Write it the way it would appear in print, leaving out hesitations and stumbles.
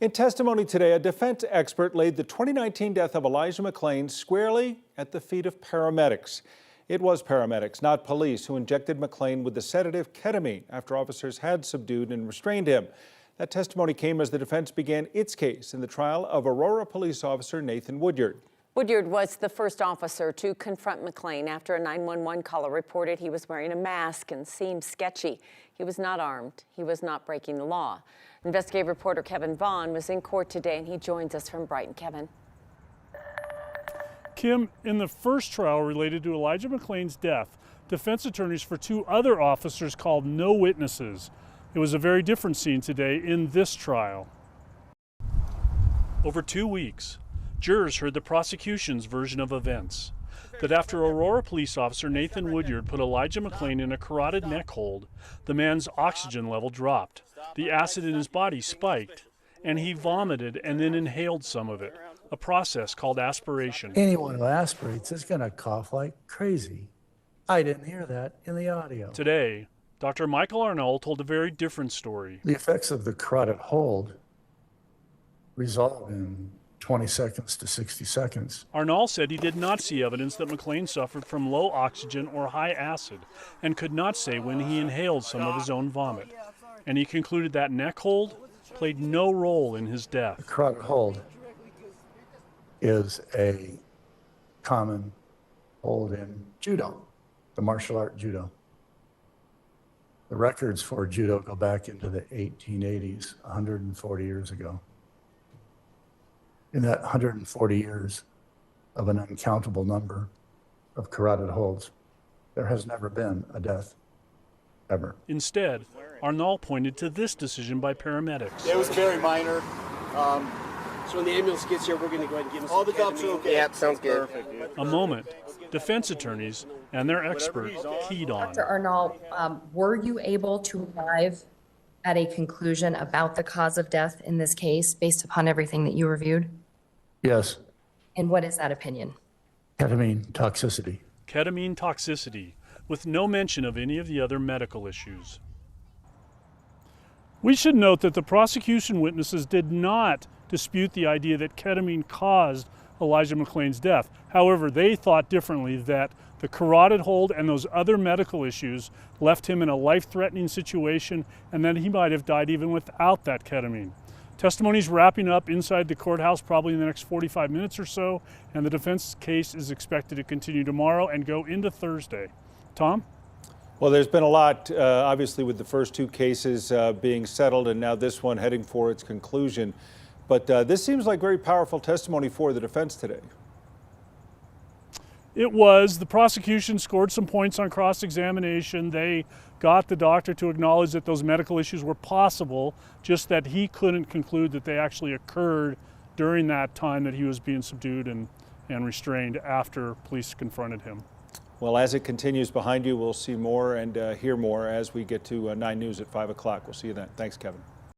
In testimony today, a defense expert laid the 2019 death of Elijah McClain squarely at the feet of paramedics. It was paramedics, not police, who injected McClain with the sedative ketamine after officers had subdued and restrained him. That testimony came as the defense began its case in the trial of Aurora police officer Nathan Woodyard. Woodyard was the first officer to confront McClain after a 911 caller reported he was wearing a mask and seemed sketchy. He was not armed. He was not breaking the law. Investigative reporter Kevin Vaughn was in court today, and he joins us from Brighton. Kevin. Kim, in the first trial related to Elijah McClain's death, defense attorneys for two other officers called no witnesses. It was a very different scene today in this trial. Over 2 weeks, jurors heard the prosecution's version of events. That after Aurora police officer Nathan Woodyard put Elijah McClain in a carotid neck hold, the man's oxygen level dropped. The acid in his body spiked, and he vomited and then inhaled some of it, a process called aspiration. Anyone who aspirates is going to cough like crazy. I didn't hear that in the audio. Today, Dr. Michael Arnold told a very different story. The effects of the carotid hold resolve in 20 seconds to 60 seconds. Arnold said he did not see evidence that McClain suffered from low oxygen or high acid and could not say when he inhaled some of his own vomit. And he concluded that neck hold played no role in his death. The carotid hold is a common hold in judo, the martial art judo. The records for judo go back into the 1880s, 140 years ago. In that 140 years of an uncountable number of carotid holds, there has never been a death, ever. Instead, Arnold pointed to this decision by paramedics. It was very minor. So when the ambulance gets here, we're going to go ahead and give them All the dumps are okay. Yeah, sounds good. Perfect. A moment defense attorneys and their expert keyed on. Dr. Arnold, were you able to arrive at a conclusion about the cause of death in this case based upon everything that you reviewed? Yes. And what is that opinion? Ketamine toxicity. Ketamine toxicity, with no mention of any of the other medical issues. We should note that the prosecution witnesses did not dispute the idea that ketamine caused Elijah McClain's death. However, they thought differently, that the carotid hold and those other medical issues left him in a life-threatening situation and that he might have died even without that ketamine. Testimony's wrapping up inside the courthouse probably in the next 45 minutes or so, and the defense case is expected to continue tomorrow and go into Thursday. Tom? Well, there's been a lot, obviously, with the first two cases being settled and now this one heading for its conclusion. But this seems like very powerful testimony for the defense today. It was. The prosecution scored some points on cross-examination. They got the doctor to acknowledge that those medical issues were possible, just that he couldn't conclude that they actually occurred during that time that he was being subdued and restrained after police confronted him. Well, as it continues behind you, we'll see more and hear more as we get to 9 News at 5 o'clock. We'll see you then. Thanks, Kevin.